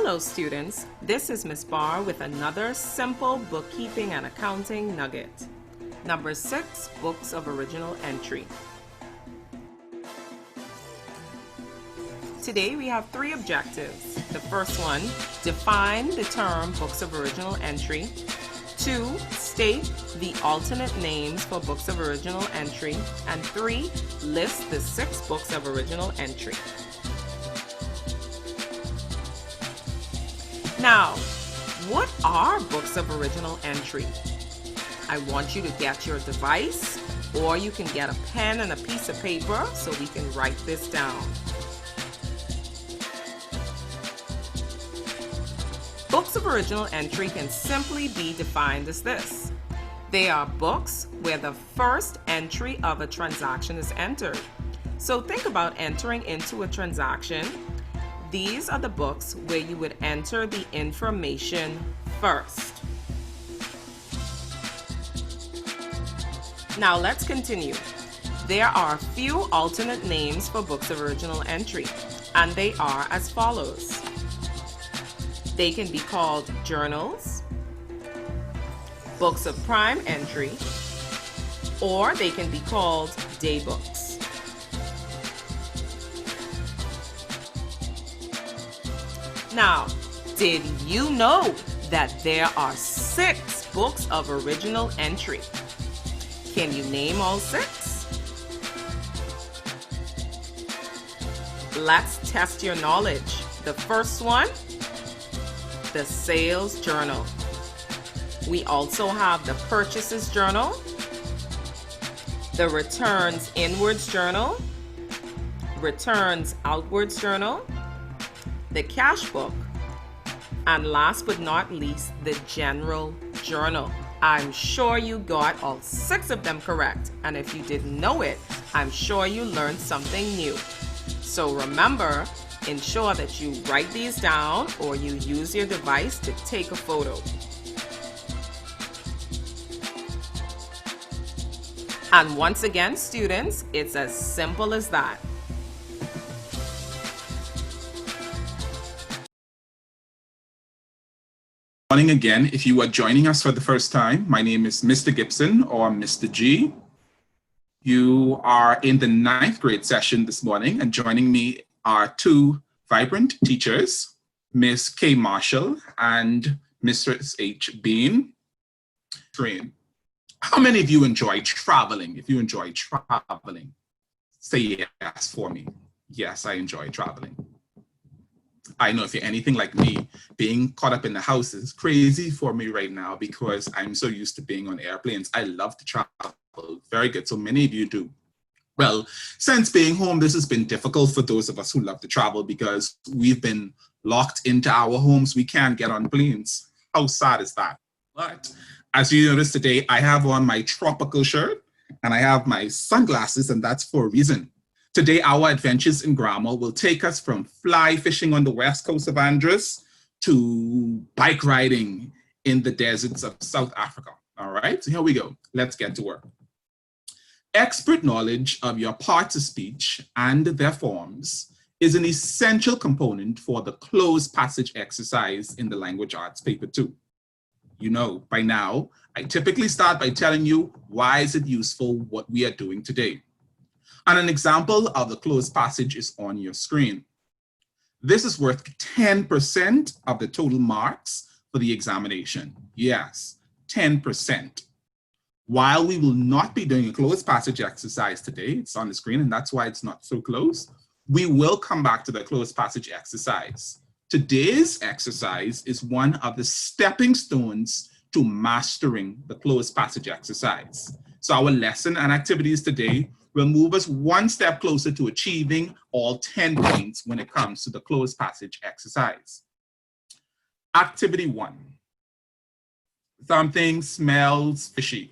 Hello students, this is Ms. Barr with another simple bookkeeping and accounting nugget. Number 6, books of original entry. Today we have 3 objectives. The first one, define the term books of original entry. 2, state the alternate names for books of original entry. And 3, list the 6 books of original entry. Now, what are books of original entry? I want you to get your device, or you can get a pen and a piece of paper so we can write this down. Books of original entry can simply be defined as this. They are books where the first entry of a transaction is entered. So think about entering into a transaction. These are the books where you would enter the information first. Now let's continue. There are a few alternate names for books of original entry, and they are as follows. They can be called journals, books of prime entry, or they can be called daybooks. Now, did you know that there are 6 books of original entry? Can you name all 6? Let's test your knowledge. The first one, the sales journal. We also have the purchases journal, the returns inwards journal, returns outwards journal, the cash book, and last but not least, the general journal. I'm sure you got all 6 of them correct, and if you didn't know it, I'm sure you learned something new. So remember, ensure that you write these down or you use your device to take a photo. And once again, students, it's as simple as that. Morning again. If you are joining us for the first time, my name is Mr. Gibson or Mr. G. You are in the 9th grade session this morning, and joining me are 2 vibrant teachers, Miss K. Marshall and Mrs. H. Bean. How many of you enjoy traveling? If you enjoy traveling, say yes for me. Yes, I enjoy traveling. I know if you're anything like me, being caught up in the house is crazy for me right now because I'm so used to being on airplanes. I love to travel. Very good. So many of you do. Well, since being home, this has been difficult for those of us who love to travel because we've been locked into our homes. We can't get on planes. How sad is that? But as you notice today, I have on my tropical shirt and I have my sunglasses, and that's for a reason. Today, our adventures in grammar will take us from fly fishing on the west coast of Andros to bike riding in the deserts of South Africa. All right, so here we go. Let's get to work. Expert knowledge of your parts of speech and their forms is an essential component for the closed passage exercise in the language arts paper 2. You know, by now, I typically start by telling you why is it useful what we are doing today. And an example of the closed passage is on your screen. This is worth 10% of the total marks for the examination. Yes, 10%. While we will not be doing a closed passage exercise today, it's on the screen and that's why it's not so close, we will come back to the closed passage exercise. Today's exercise is one of the stepping stones to mastering the closed passage exercise. So our lesson and activities today will move us one step closer to achieving all 10 points when it comes to the closed passage exercise. Activity 1. Something smells fishy.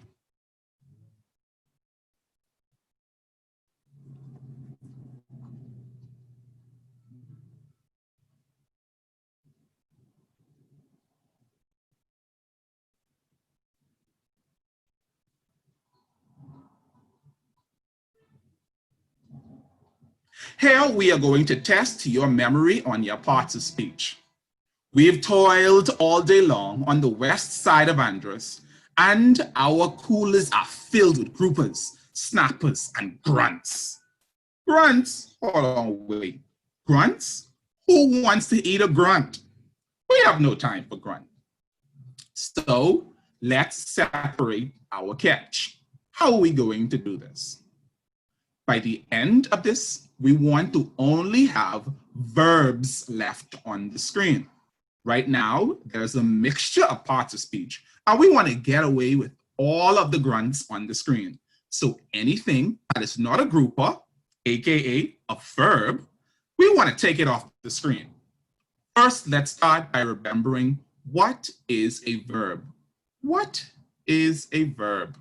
Here we are going to test your memory on your parts of speech. We've toiled all day long on the west side of Andros, and our coolers are filled with groupers, snappers, and grunts. Grunts? Hold on, wait. Grunts? Who wants to eat a grunt? We have no time for grunt. So let's separate our catch. How are we going to do this? By the end of this, we want to only have verbs left on the screen. Right now, there's a mixture of parts of speech, and we want to get away with all of the grunts on the screen. So anything that is not a grouper, aka a verb, we want to take it off the screen. First, let's start by remembering what is a verb. What is a verb?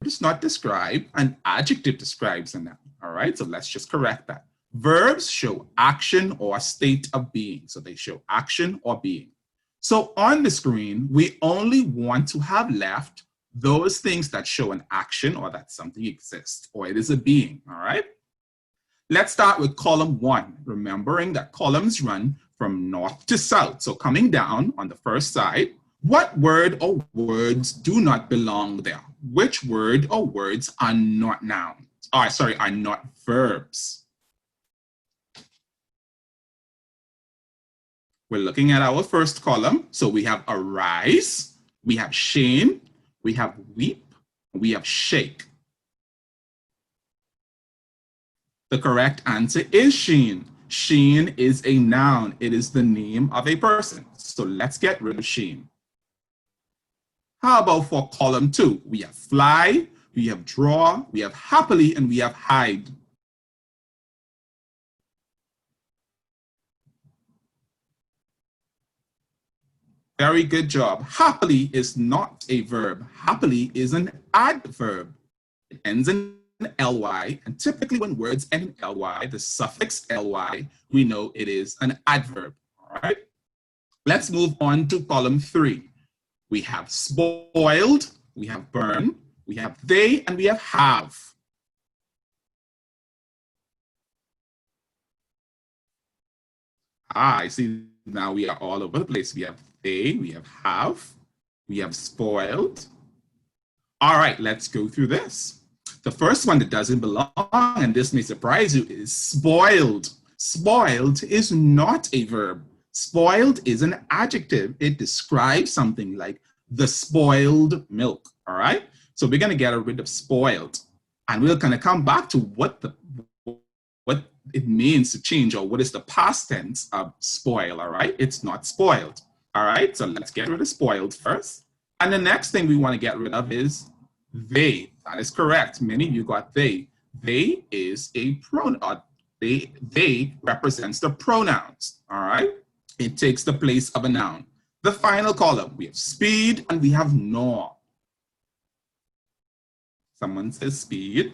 It's not describe, an adjective describes a noun. All right, so let's just correct that. Verbs show action or state of being. So they show action or being. So on the screen, we only want to have left those things that show an action or that something exists or it is a being. All right. Let's start with column 1, remembering that columns run from north to south. So coming down on the first side, what word or words do not belong there? Which word or words are not nouns? Are not verbs. We're looking at our first column. So we have arise, we have shame, we have weep, we have shake. The correct answer is sheen. Sheen is a noun. It is the name of a person. So let's get rid of sheen. How about for column 2? We have fly, we have draw, we have happily, and we have hide. Very good job. Happily is not a verb. Happily is an adverb. It ends in ly, and typically when words end in ly, the suffix ly, we know it is an adverb. All right. Let's move on to column 3. We have spoiled, we have burn, we have they, and we have. I see now we are all over the place. We have they, we have, we have spoiled. All right, let's go through this. The first one that doesn't belong, and this may surprise you, is spoiled. Spoiled is not a verb. Spoiled is an adjective. It describes something like the spoiled milk, all right? So we're gonna get rid of spoiled, and we're gonna come back to what it means to change, or what is the past tense of spoil, all right? It's not spoiled, all right? So let's get rid of spoiled first. And the next thing we wanna get rid of is they. That is correct. Many of you got they. They is a pronoun. They represents the pronouns, all right? It takes the place of a noun. The final column, we have speed and we have gnaw. Someone says speed.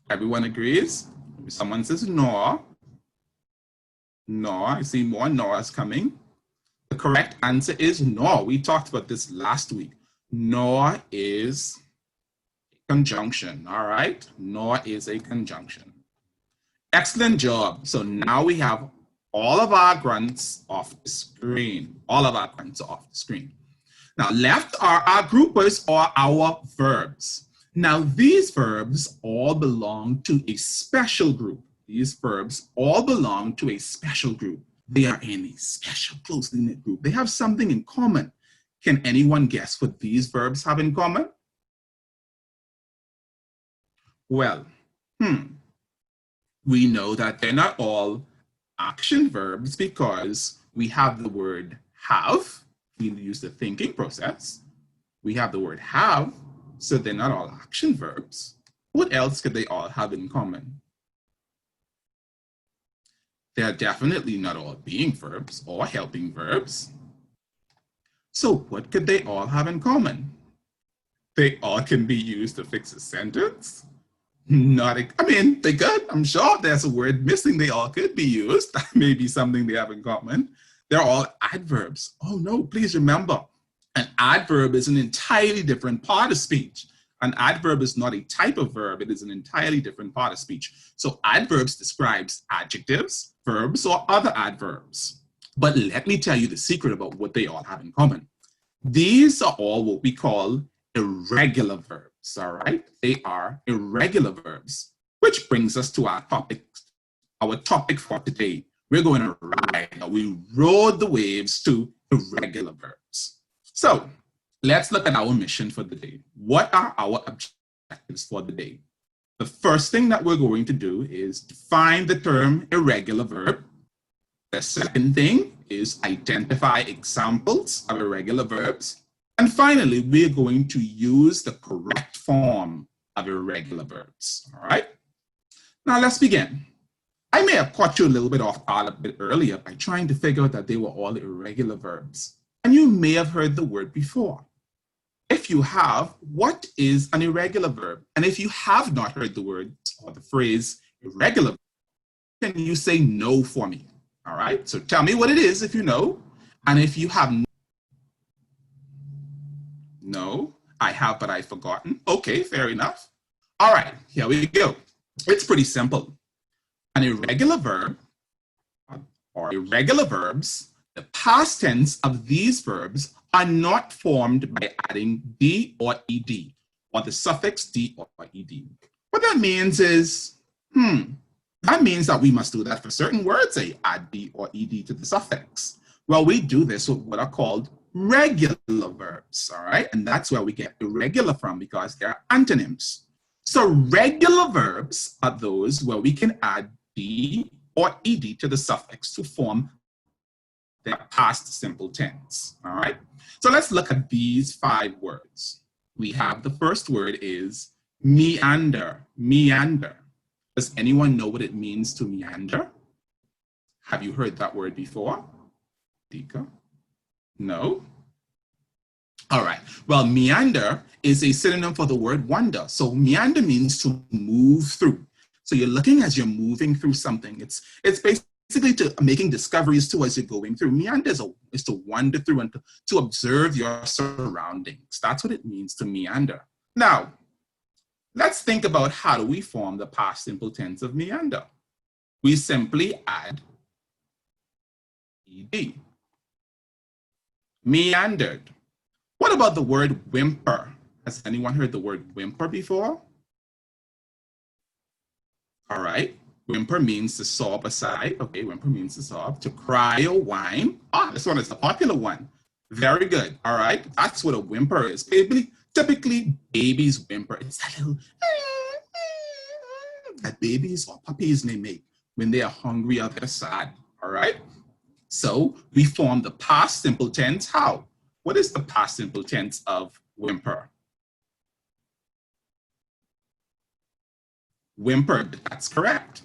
Everyone agrees? Someone says gnaw. Gnaw, I see more gnaws coming. The correct answer is gnaw. We talked about this last week. Gnaw is a conjunction, all right? Gnaw is a conjunction. Excellent job. So now we have all of our grunts off the screen. All of our grunts are off the screen. Now left are our groupers or our verbs. Now these verbs all belong to a special group. These verbs all belong to a special group. They are in a special closely knit group. They have something in common. Can anyone guess what these verbs have in common? Well, we know that they're not all action verbs because we have the word have. We use the thinking process. We have the word have, so they're not all action verbs. What else could they all have in common? They're definitely not all being verbs or helping verbs. So what could they all have in common? They all can be used to fix a sentence. They could. I'm sure if there's a word missing, they all could be used. That may be something they have in common. They're all adverbs. Oh no, please remember, an adverb is an entirely different part of speech. An adverb is not a type of verb. It is an entirely different part of speech. So adverbs describes adjectives, verbs, or other adverbs. But let me tell you the secret about what they all have in common. These are all what we call irregular verbs, all right? They are irregular verbs, which brings us to our topic for today. We're going to ride, we rode the waves to irregular verbs. So let's look at our mission for the day. What are our objectives for the day? The first thing that we're going to do is define the term irregular verb. The second thing is identify examples of irregular verbs. And finally, we're going to use the correct form of irregular verbs, all right? Now let's begin. I may have caught you a little bit off guard a bit earlier by trying to figure out that they were all irregular verbs. And you may have heard the word before. If you have, what is an irregular verb? And if you have not heard the word or the phrase irregular, can you say no for me? All right, so tell me what it is if you know. And if you have no, I have, but I've forgotten. Okay, fair enough. All right, here we go. It's pretty simple. An irregular verb or irregular verbs, the past tense of these verbs are not formed by adding D or ED or the suffix D or ED. What that means is, that means that we must do that for certain words, say add D or ED to the suffix. Well, we do this with what are called regular verbs, all right? And that's where we get irregular from because they're antonyms. So regular verbs are those where we can add D or ED to the suffix to form their past simple tense, all right? So let's look at these 5 words. We have the first word is meander, meander. Does anyone know what it means to meander? Have you heard that word before? Dika? No? All right, well, meander is a synonym for the word wander. So meander means to move through. So you're looking as you're moving through something. It's basically to making discoveries too as you're going through. Meander is to wander through and to observe your surroundings. That's what it means to meander. Now, let's think about how do we form the past simple tense of meander. We simply add ed. Meandered. What about the word whimper? Has anyone heard the word whimper before? All right, whimper means to sob a sigh. Okay, whimper means to sob, to cry or whine. This one is a popular one. Very good, all right. That's what a whimper is. Typically, babies whimper. It's that little that babies or puppies may make when they are hungry or they're sad, all right? So we form the past simple tense. How? What is the past simple tense of whimper? Whimpered, that's correct.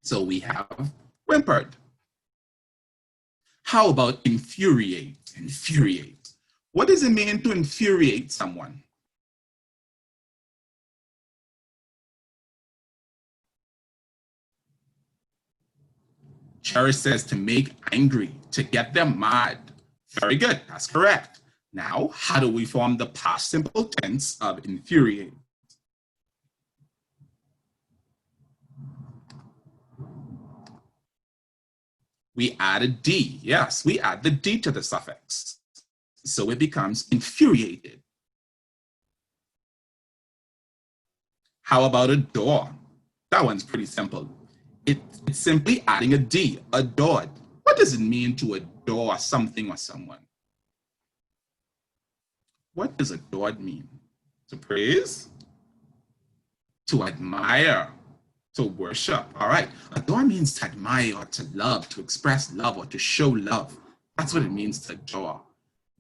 So we have whimpered. How about infuriate? Infuriate. What does it mean to infuriate someone? Cherish says to make angry, to get them mad. Very good, that's correct. Now, how do we form the past simple tense of infuriate? We add a D. Yes, we add the D to the suffix. So it becomes infuriated. How about adore? That one's pretty simple. It's simply adding a D, adored. What does it mean to adore something or someone? What does adored mean? To praise? To admire? To worship, all right. Adore means to admire or to love, to express love or to show love. That's what it means to adore.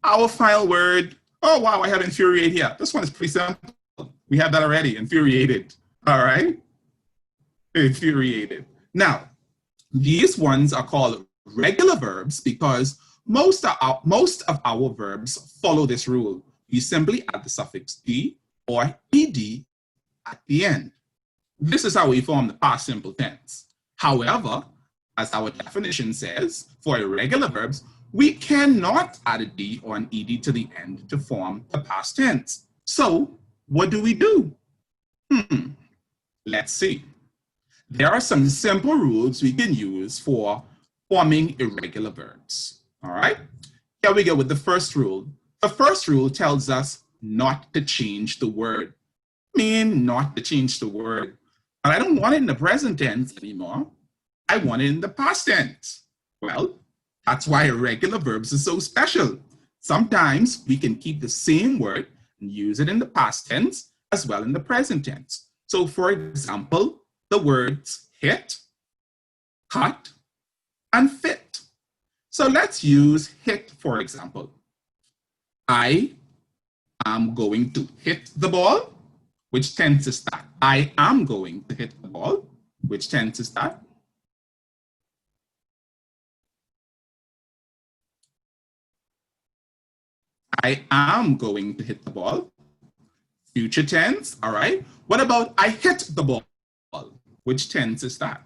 Our final word, oh wow, I have infuriate here. This one is pretty simple. We have that already, infuriated, all right? Infuriated. Now, these ones are called regular verbs because most of our verbs follow this rule. We simply add the suffix D or ED at the end. This is how we form the past simple tense. However, as our definition says, for irregular verbs, we cannot add a D or an ED to the end to form the past tense. So what do we do? Let's see. There are some simple rules we can use for forming irregular verbs. All right, here we go with the first rule. The first rule tells us not to change the word. Not to change the word. But I don't want it in the present tense anymore. I want it in the past tense. Well, that's why irregular verbs are so special. Sometimes we can keep the same word and use it in the past tense as well in the present tense. So for example, the words hit, cut, and fit. So let's use hit for example. I am going to hit the ball. Which tense is that? I am going to hit the ball. Which tense is that? I am going to hit the ball. Future tense, all right. What about I hit the ball? Which tense is that?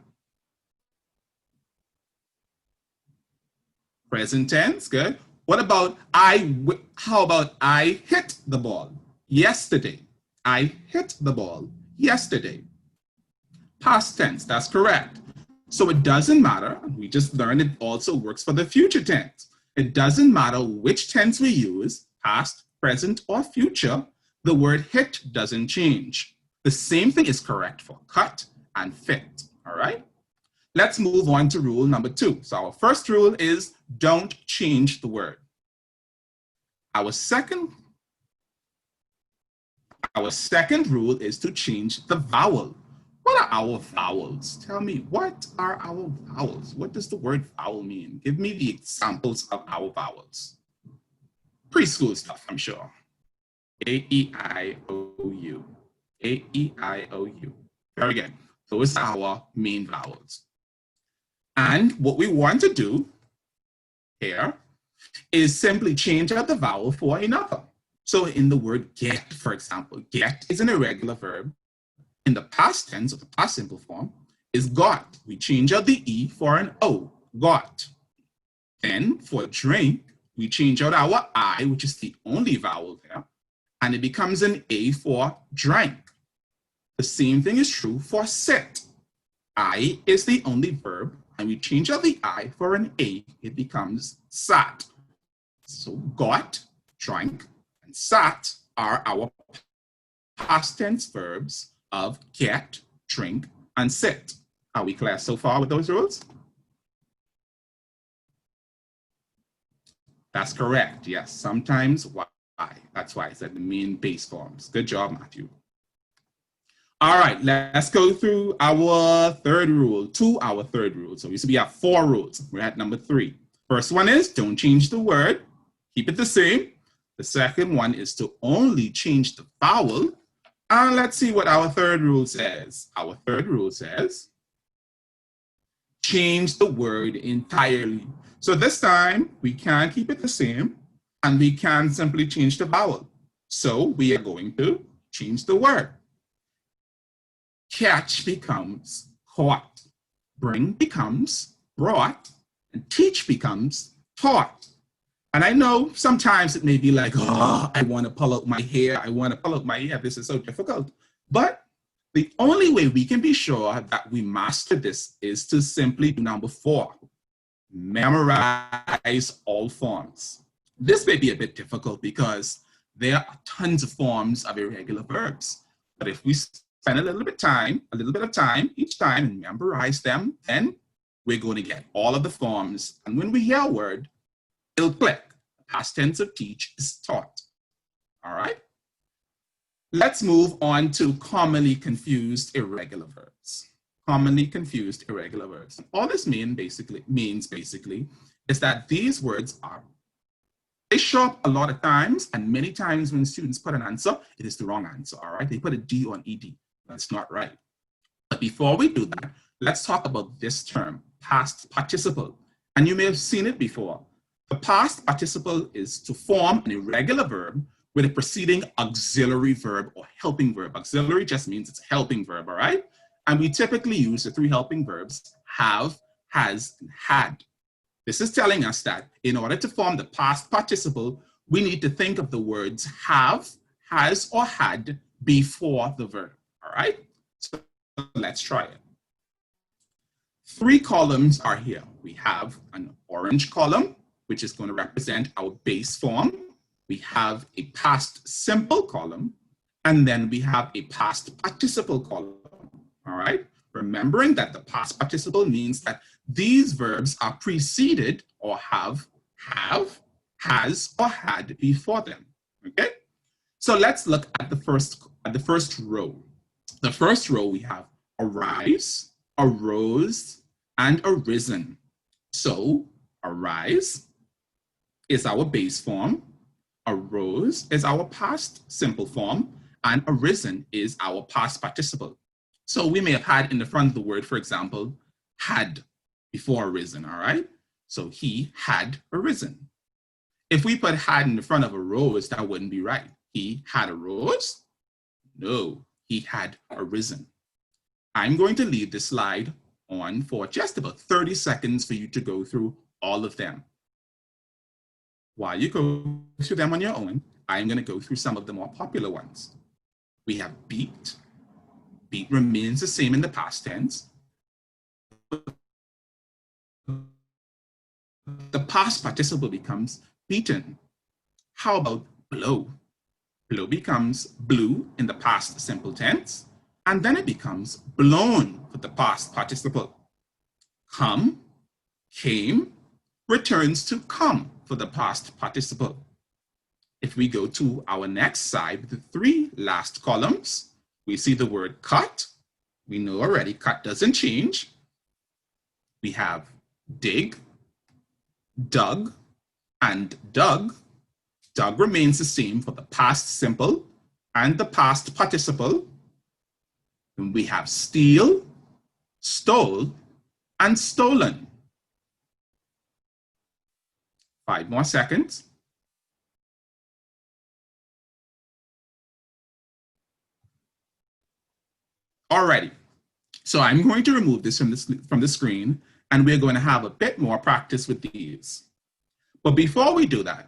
Present tense, good. What about how about I hit the ball yesterday? I hit the ball yesterday. Past tense, that's correct. So it doesn't matter, we just learned it also works for the future tense. It doesn't matter which tense we use, past, present, or future, the word hit doesn't change. The same thing is correct for cut and fit, all right? Let's move on to rule number 2. So our first rule is don't change the word. Our second rule is to change the vowel. What are our vowels? Tell me, what are our vowels? What does the word vowel mean? Give me the examples of our vowels. Preschool stuff, I'm sure. A, E, I, O, U. A, E, I, O, U. Very good. Those are our main vowels. And what we want to do here is simply change out the vowel for another. So in the word get, for example, get is an irregular verb. In the past tense, or the past simple form, is got. We change out the E for an O, got. Then for drink, we change out our I, which is the only vowel there, and it becomes an A for drank. The same thing is true for sit. I is the only verb, and we change out the I for an A, it becomes sat. So got, drank, and sat are our past tense verbs of get, drink, and sit. Are we clear so far with those rules? That's correct, yes. Sometimes why. That's why I said the main base forms. Good job, Matthew. All right, let's go through our third rule, our third rule. So we have 4 rules. We're at number 3. First one is don't change the word, keep it the same. The second one is to only change the vowel. And let's see what our third rule says. Our third rule says, change the word entirely. So this time, we can keep it the same, and we can simply change the vowel. So we are going to change the word. Catch becomes caught. Bring becomes brought. And teach becomes taught. And I know sometimes it may be like, oh, I want to pull out my hair. I want to pull out my hair. This is so difficult. But the only way we can be sure that we master this is to simply do number 4. Memorize all forms. This may be a bit difficult because there are tons of forms of irregular verbs. But if we spend a little bit of time each time and memorize them, then we're going to get all of the forms. And when we hear a word, it'll click. Past tense of teach is taught. All right. Let's move on to commonly confused irregular verbs. Commonly confused irregular verbs. All this means basically is that these words they show up a lot of times, and many times when students put an answer, it is the wrong answer. All right. They put a D on ED. That's not right. But before we do that, let's talk about this term, past participle. And you may have seen it before. The past participle is to form an irregular verb with a preceding auxiliary verb or helping verb. Auxiliary just means it's a helping verb, all right? And we typically use the 3 helping verbs, have, has, and had. This is telling us that in order to form the past participle, we need to think of the words have, has, or had before the verb. All right? So let's try it. 3 columns are here. We have an orange column, which is going to represent our base form. We have a past simple column, and then we have a past participle column. All right? Remembering that the past participle means that these verbs are preceded or have, has, or had before them. Okay? So let's look at the first row. The first row we have arise, arose, and arisen. So arise is our base form, arose is our past simple form, and arisen is our past participle. So we may have had in the front of the word, for example, had before arisen, all right? So he had arisen. If we put had in the front of arose, that wouldn't be right. He had arose? No, he had arisen. I'm going to leave this slide on for just about 30 seconds for you to go through all of them. While you go through them on your own, I'm going to go through some of the more popular ones. We have beat. Beat remains the same in the past tense. The past participle becomes beaten. How about blow? Blow becomes blew in the past simple tense, and then it becomes blown for the past participle. Come, came, returns to come for the past participle. If we go to our next side, the 3 last columns, we see the word cut. We know already cut doesn't change. We have dig, dug, and dug. Dug remains the same for the past simple and the past participle. And we have steal, stole, and stolen. 5 more seconds. Alrighty, so I'm going to remove this from the screen, and we're going to have a bit more practice with these. But before we do that,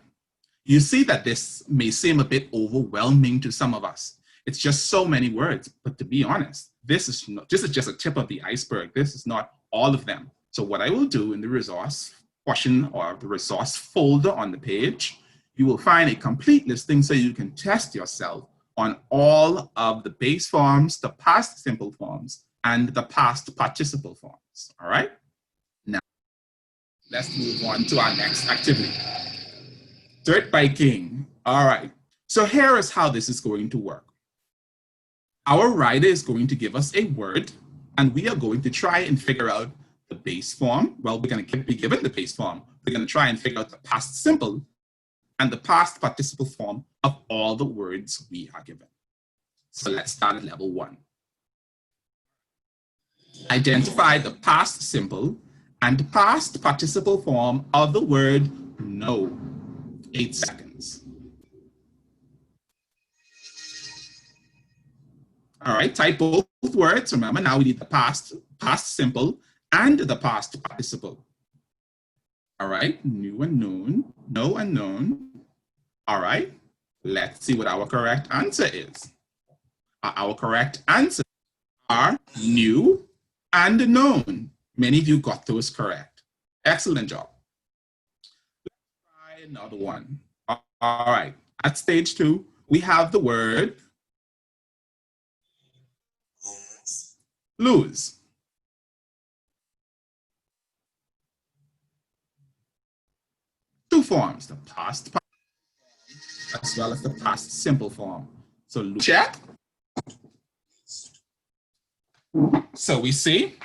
you see that this may seem a bit overwhelming to some of us. It's just so many words, but to be honest, this is just a tip of the iceberg. This is not all of them. So what I will do in the resource portion or the resource folder on the page, you will find a complete listing so you can test yourself on all of the base forms, the past simple forms, and the past participle forms, all right? Now, let's move on to our next activity. Dirt biking, all right. So here is how this is going to work. Our writer is going to give us a word, and we are going to try and figure out the base form. Well, we're going to be given the base form. We're going to try and figure out the past simple and the past participle form of all the words we are given. So let's start at level 1. Identify the past simple and past participle form of the word no. 8 seconds. All right, type both words. Remember, now we need the past simple and the past participle. All right, new and known, no and known. All right, let's see what our correct answer is. Our correct answers are new and known. Many of you got those correct. Excellent job. Let's try another one. All right, at stage 2, we have the word lose. Two forms, the past as well as the past simple form. So check. So we see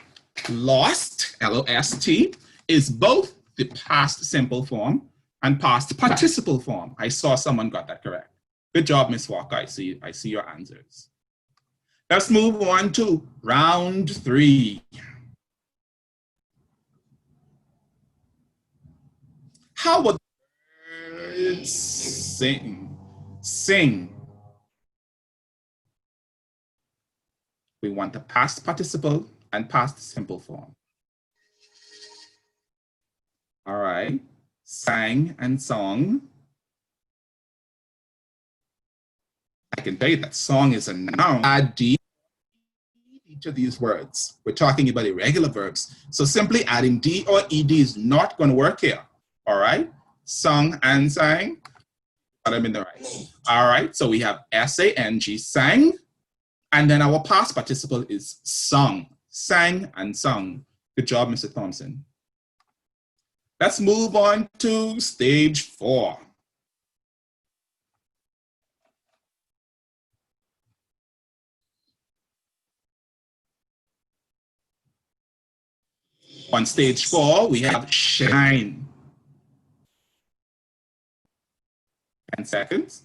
lost, L-O-S-T, is both the past simple form and past participle form. I saw someone got that correct. Good job, Miss Walker. I see your answers. Let's move on to round 3. How about sing? Sing. We want the past participle and past simple form. All right. Sang and song. I can tell you that song is a noun. Add D each of these words. We're talking about irregular verbs. So simply adding D or ED is not going to work here. All right? Sung and sang. I'm in the right. All right. So we have S-A-N-G, sang. And then our past participle is sung. Sang and sung. Good job, Mr. Thompson. Let's move on to stage 4. On stage 4, we have shine. 10 seconds.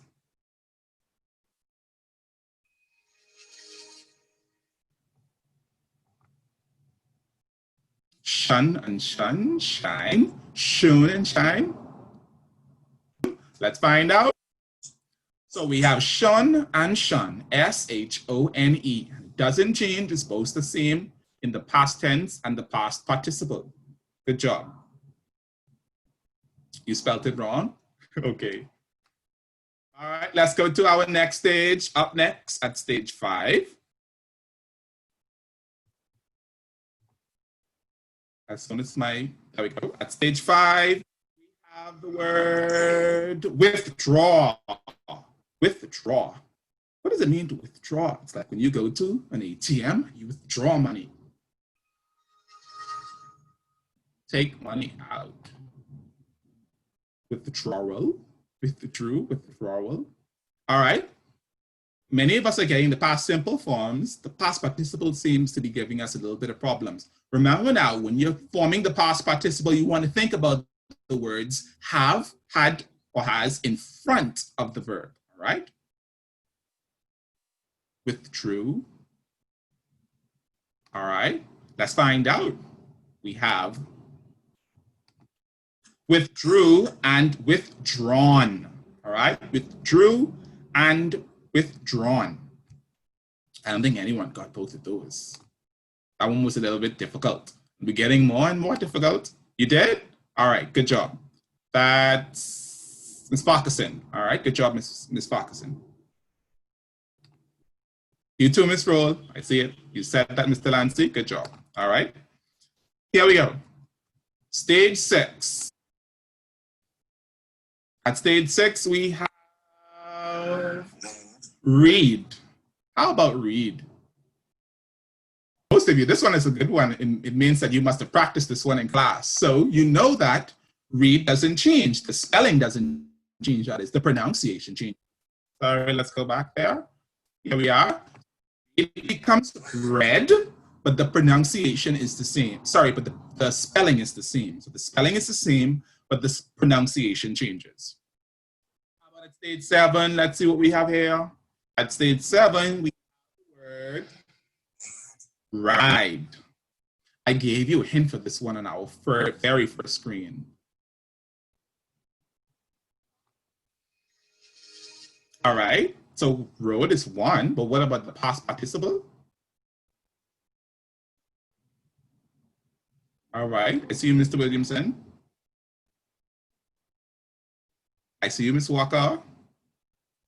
Shun and shun, shine, shun and shine. Let's find out. So we have shun and shun, S-H-O-N-E. Doesn't change, it's both the same in the past tense and the past participle. Good job. You spelled it wrong? Okay. All right, let's go to our next stage. Up next at stage 5. As soon as there we go. At stage 5, we have the word withdraw. Withdraw. What does it mean to withdraw? It's like when you go to an ATM, you withdraw money. Take money out. Withdrawal. Withdrawal. All right. Many of us are getting the past simple forms. The past participle seems to be giving us a little bit of problems. Remember now, when you're forming the past participle, you want to think about the words have, had, or has in front of the verb, all right? Withdrew. All right, let's find out. We have withdrew and withdrawn, all right? Withdrew and withdrawn. I don't think anyone got both of those. That one was a little bit difficult. We're getting more and more difficult. You did? All right, good job. That's Ms. Farquharson. All right, good job, Ms. Farquharson. You too, Ms. Roll. I see it. You said that, Mr. Lancy. Good job. All right. Here we go. Stage 6. At stage 6, we have read. How about read? Most of you, this one is a good one. It means that you must have practiced this one in class. So you know that read doesn't change. The spelling doesn't change. That is, the pronunciation changes. Sorry, let's go back there. Here we are. It becomes read, but the pronunciation is the same. Sorry, but the spelling is the same. So the spelling is the same, but the pronunciation changes. How about at stage 7? Let's see what we have here. At stage 7, we have the word ride. I gave you a hint for this one on our very first screen. All right, so rode is 1, but what about the past participle? All right, I see you, Mr. Williamson. I see you, Ms. Walker.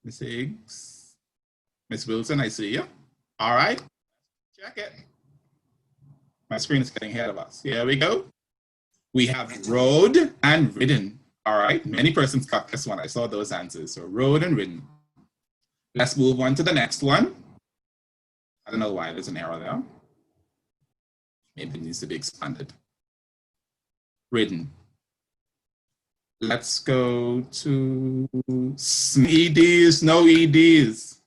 Ms. Higgs. Ms. Wilson, I see you. All right, check it. My screen is getting ahead of us. Here we go. We have rode and ridden. All right, many persons got this one. I saw those answers. So rode and ridden. Let's move on to the next one. I don't know why there's an error there. Maybe it needs to be expanded. Ridden. Let's go to EDs, no EDs.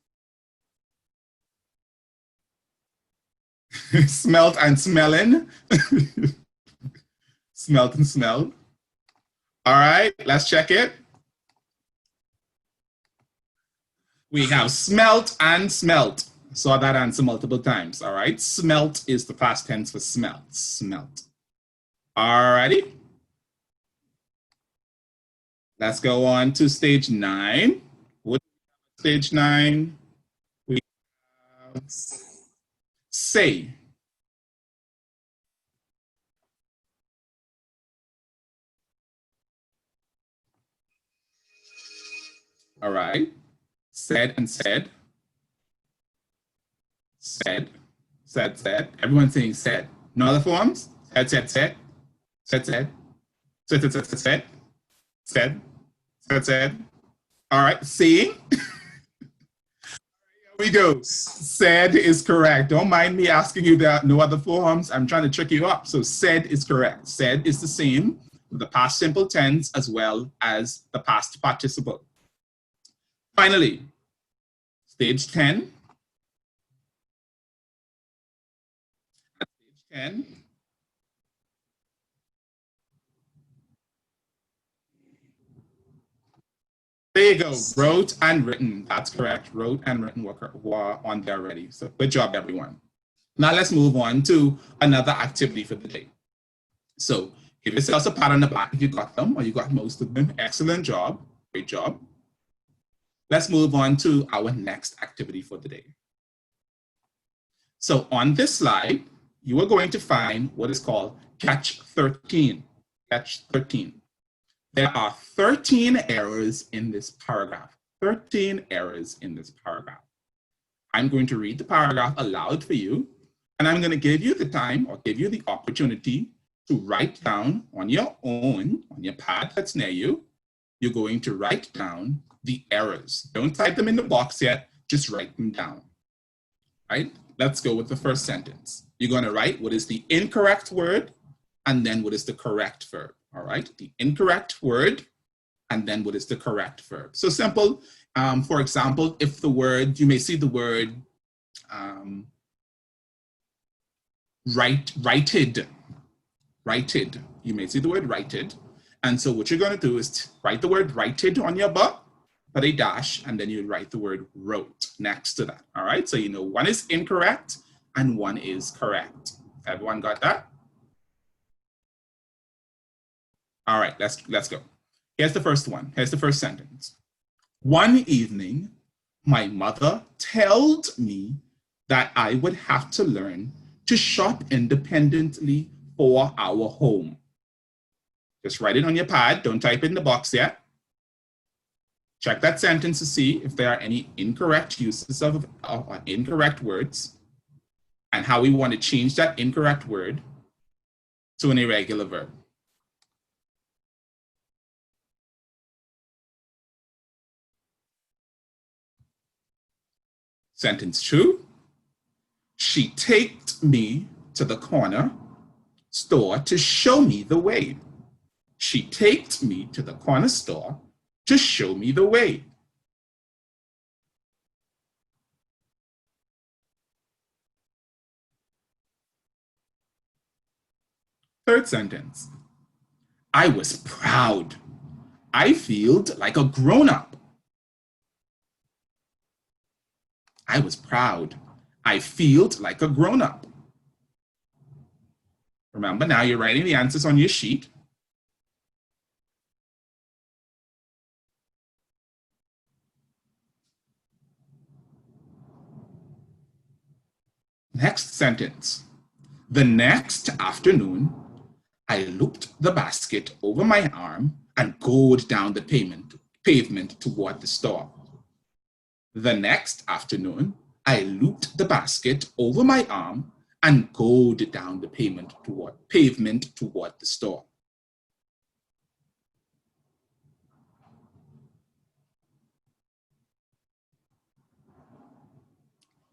Smelt and smelling. Smelt and smelled. All right, let's check it. We have smelt and smelt. Saw that answer multiple times. All right, smelt is the past tense for smelt. Smelt. All righty. Let's go on to stage 9. What stage 9? We have say. All right. Said and said. said, said. Everyone's saying said. No other forms? Said. All right, seeing. We go. Said is correct. Don't mind me asking you that. No other forms. I'm trying to trick you up. So said is correct. Said is the same with the past simple tense as well as the past participle. Finally, stage 10. At stage 10, there you go. Wrote and written. That's correct. Wrote and written were on there already. So good job, everyone. Now let's move on to another activity for the day. So give yourselves a pat on the back if you got them or you got most of them. Excellent job. Great job. Let's move on to our next activity for the day. So on this slide, you are going to find what is called Catch 13. Catch 13. There are 13 errors in this paragraph. 13 errors in this paragraph. I'm going to read the paragraph aloud for you, and I'm going to give you the time or give you the opportunity to write down on your own, on your pad that's near you. You're going to write down the errors. Don't type them in the box yet, just write them down. Right? Let's go with the first sentence. You're going to write what is the incorrect word and then what is the correct verb. All right? The incorrect word and then what is the correct verb. So simple. For example, if the word, you may see the word righted. You may see the word righted. And so what you're going to do is write the word righted on your book, put a dash, and then you write the word wrote next to that. All right, so you know one is incorrect and one is correct. Everyone got that? All right, let's go. Here's the first one. Here's the first sentence. One evening, my mother told me that I would have to learn to shop independently for our home. Just write it on your pad. Don't type it in the box yet. Check that sentence to see if there are any incorrect uses of incorrect words and how we want to change that incorrect word to an irregular verb. Sentence 2. She taked me to the corner store to show me the way. She taked me to the corner store to show me the way. Third sentence. I was proud. I felt like a grown-up. I was proud. I felt like a grown-up. Remember, now you're writing the answers on your sheet. Next sentence. The next afternoon, I looped the basket over my arm and goed down the pavement toward the store. The next afternoon, I looped the basket over my arm and goed down the pavement toward the store.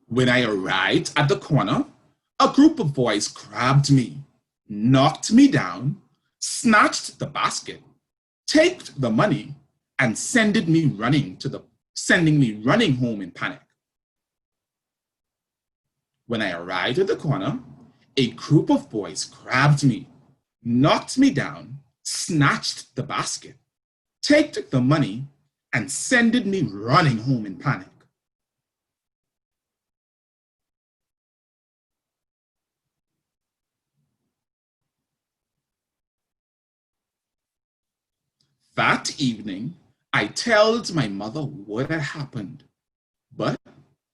When I arrived at the corner, a group of boys grabbed me, knocked me down, snatched the basket, taked the money, and sending me running home in panic. When I arrived at the corner, a group of boys grabbed me, knocked me down, snatched the basket, took the money, and sending me running home in panic. That evening, I told my mother what had happened, but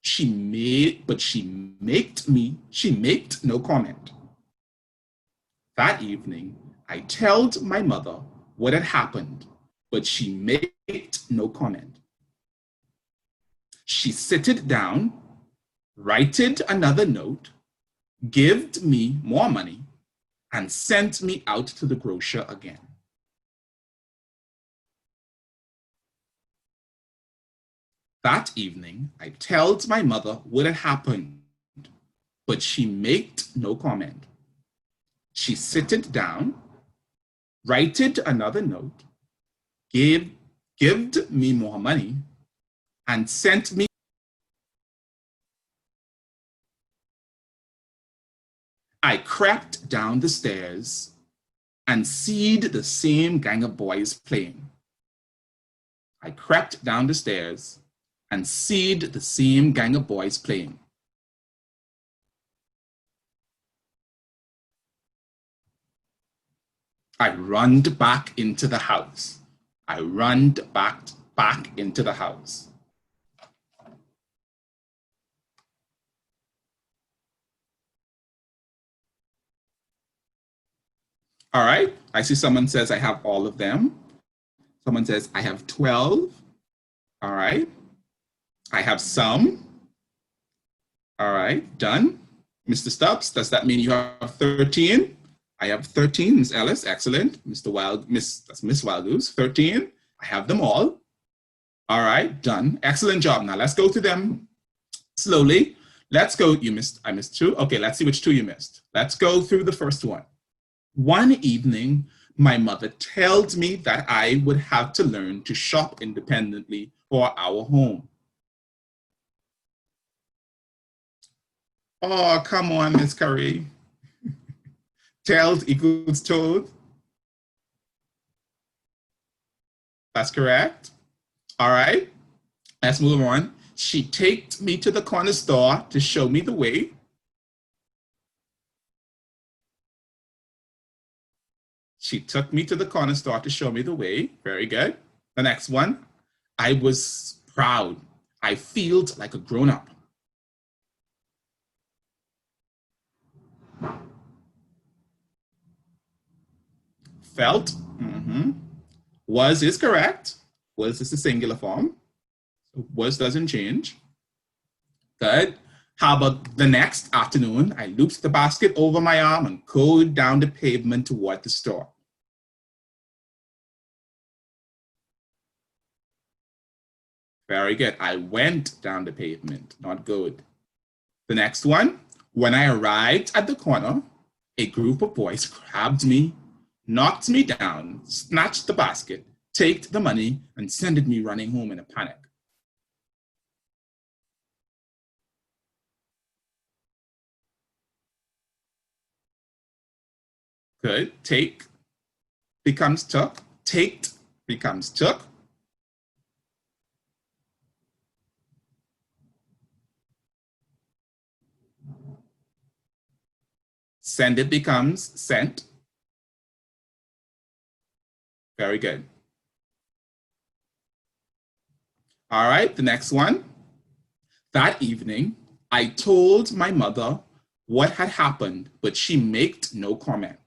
she made no comment. That evening, I told my mother what had happened, but she made no comment. She sat down, Writed another note, gived me more money, and sent me out to the grocer again. That evening, I told my mother what had happened, but she made no comment. She sitted down, writed another note, gived me more money, and sent me. I crept down the stairs and seed the same gang of boys playing. I crept down the stairs and seed the same gang of boys playing. I runned back into the house. I runned back into the house. All right, I see someone says I have all of them. Someone says I have 12. All right, I have some. All right, done. Mr. Stubbs, does that mean you have 13? I have 13, Ms. Ellis, excellent. That's Miss Wildgoose, 13. I have them all. All right, done. Excellent job. Now let's go to them slowly. Let's go, I missed 2. Okay, let's see which 2 you missed. Let's go through the first one. One evening, my mother told me that I would have to learn to shop independently for our home. Oh, come on, Miss Curry. Told equals told. That's correct. All right, let's move on. She took me to the corner store to show me the way. She took me to the corner store to show me the way. Very good. The next one, I was proud. I felt like a grown-up. Felt. Was is correct. Was is the singular form. So was doesn't change. Good. How about the next afternoon? I looped the basket over my arm and rode down the pavement toward the store. Very good. I went down the pavement, not good. The next one, when I arrived at the corner, a group of boys grabbed me, knocked me down, snatched the basket, took the money, and sent me running home in a panic. Good. Take becomes took. Taked becomes took. Send it becomes sent. Very good. All right, the next one. That evening, I told my mother what had happened, but she made no comment.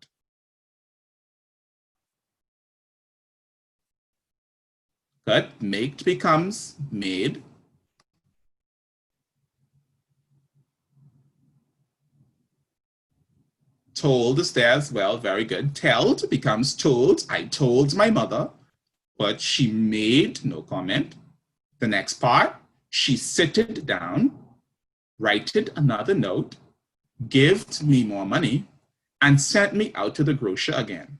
Good. Made becomes made. Told is there as well. Very good. Told becomes told. I told my mother, but she made no comment. The next part, she sitted down, writed another note, gave me more money, and sent me out to the grocer again.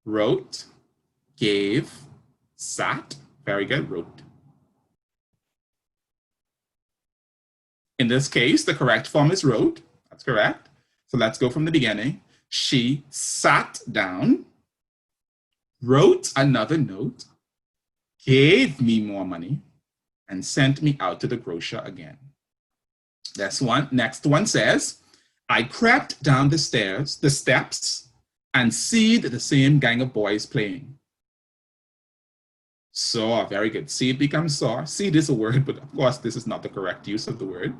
Wrote, gave, sat. Very good. Wrote. In this case, the correct form is wrote. That's correct. So let's go from the beginning. She sat down, wrote another note, gave me more money, and sent me out to the grocer again. Next one says, I crept down the steps, and seed the same gang of boys playing. Saw, very good. Seed becomes saw. Seed is a word, but of course this is not the correct use of the word.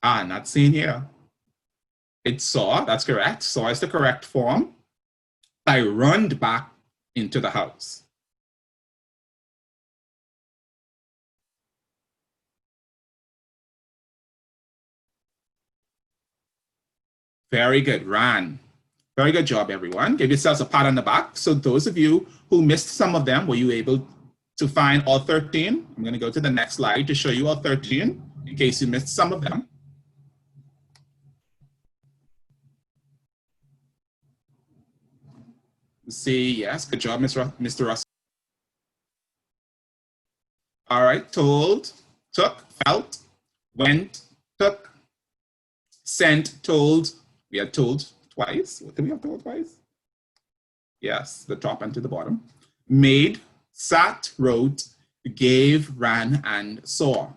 Not seen here. It's saw, that's correct. Saw is the correct form. I runned back into the house. Very good, ran. Very good job, everyone. Give yourselves a pat on the back. So those of you who missed some of them, were you able to find all 13? I'm going to go to the next slide to show you all 13 in case you missed some of them. See, yes, good job, Mr. Russell. All right, told, took, felt, went, took, sent, told. We had told twice. What did we have told twice? Yes, the top and to the bottom. Made, sat, wrote, gave, ran, and saw.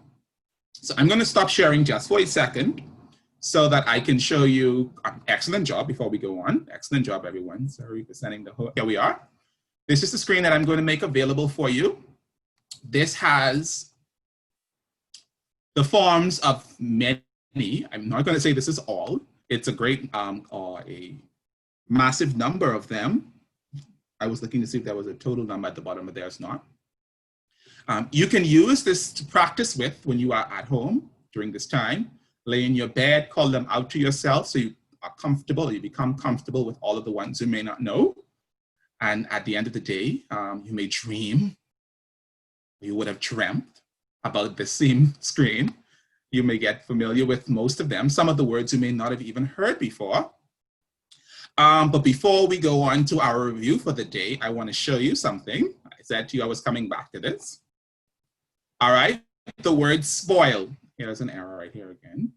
So I'm going to stop sharing just for a second so that I can show you. Excellent job before we go on. Excellent job, everyone. Sorry for sending the whole. Here we are. This is the screen that I'm going to make available for you. This has the forms of many. I'm not going to say this is all. It's a great or a massive number of them. I was looking to see if there was a total number at the bottom, but there's not. You can use this to practice with when you are at home during this time. Lay in your bed, call them out to yourself so you are comfortable, you become comfortable with all of the ones you may not know. And at the end of the day, you may dream, you would have dreamt about the same screen. You may get familiar with most of them. Some of the words you may not have even heard before. But before we go on to our review for the day, I want to show you something. I said to you I was coming back to this. All right, the word spoil. Here's an error right here again.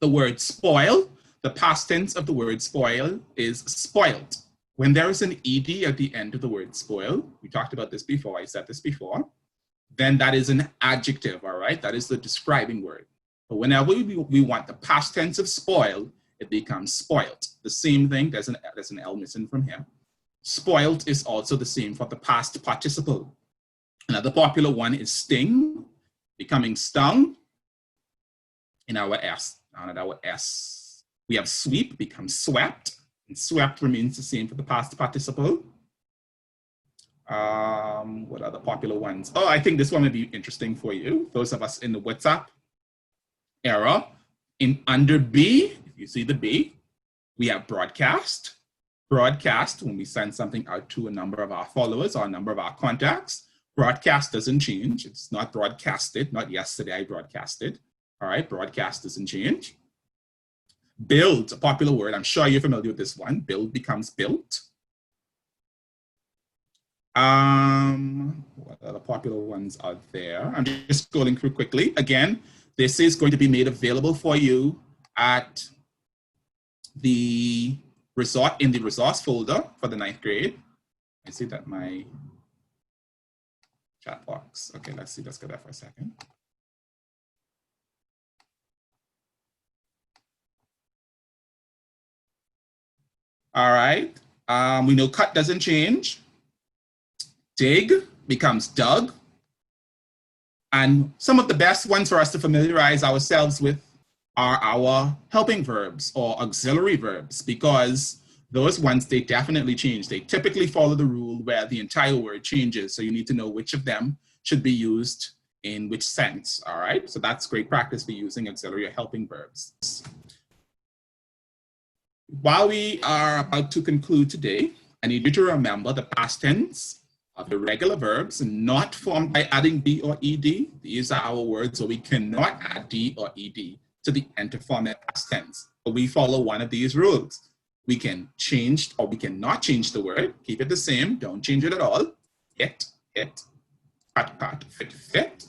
The word spoil, the past tense of the word spoil is spoiled. When there is an ed at the end of the word spoil, we talked about this before, I said this before, then that is an adjective, all right? That is the describing word. But whenever we want the past tense of spoil, it becomes spoiled. The same thing, there's an L missing from here. Spoiled is also the same for the past participle. Another popular one is sting, becoming stung. In our S, we have sweep, becomes swept, and swept remains the same for the past participle. What other popular ones? Oh, I think this one would be interesting for you. Those of us in the WhatsApp era, under B, if you see the B, we have broadcast. Broadcast, when we send something out to a number of our followers or a number of our contacts, broadcast doesn't change. It's not broadcasted, not yesterday I broadcasted. All right, broadcast doesn't change. Build, a popular word. I'm sure you're familiar with this one. Build becomes built. What other popular ones are there? I'm just scrolling through quickly. Again, this is going to be made available for you at the in the resource folder for the 9th grade. I see that my chat box. Okay, let's see. Let's go there for a second. All right. We know cut doesn't change. Dig becomes dug. And some of the best ones for us to familiarize ourselves with are our helping verbs or auxiliary verbs, because those ones, they definitely change. They typically follow the rule where the entire word changes. So you need to know which of them should be used in which sense. All right. So that's great practice for using auxiliary or helping verbs. While we are about to conclude today, I need you to remember the past tense of irregular verbs not formed by adding D or ED. These are our words where we cannot add D or ED to the end to form their past tense. But we follow one of these rules. We can change or we cannot change the word. Keep it the same. Don't change it at all. Hit, cut, fit.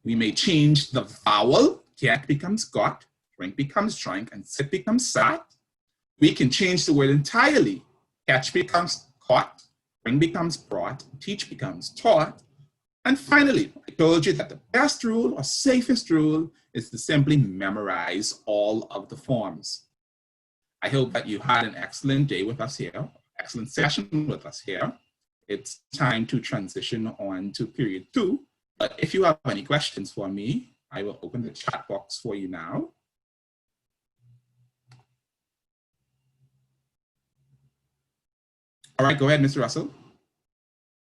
We may change the vowel. Get becomes got, drink becomes drank, and sit becomes sat. We can change the word entirely. Catch becomes caught, bring becomes brought, teach becomes taught. And finally, I told you that the best rule or safest rule is to simply memorize all of the forms. I hope that you had an excellent day with us here, excellent session with us here. It's time to transition on to period 2. But if you have any questions for me, I will open the chat box for you now. All right, go ahead, Mr. Russell.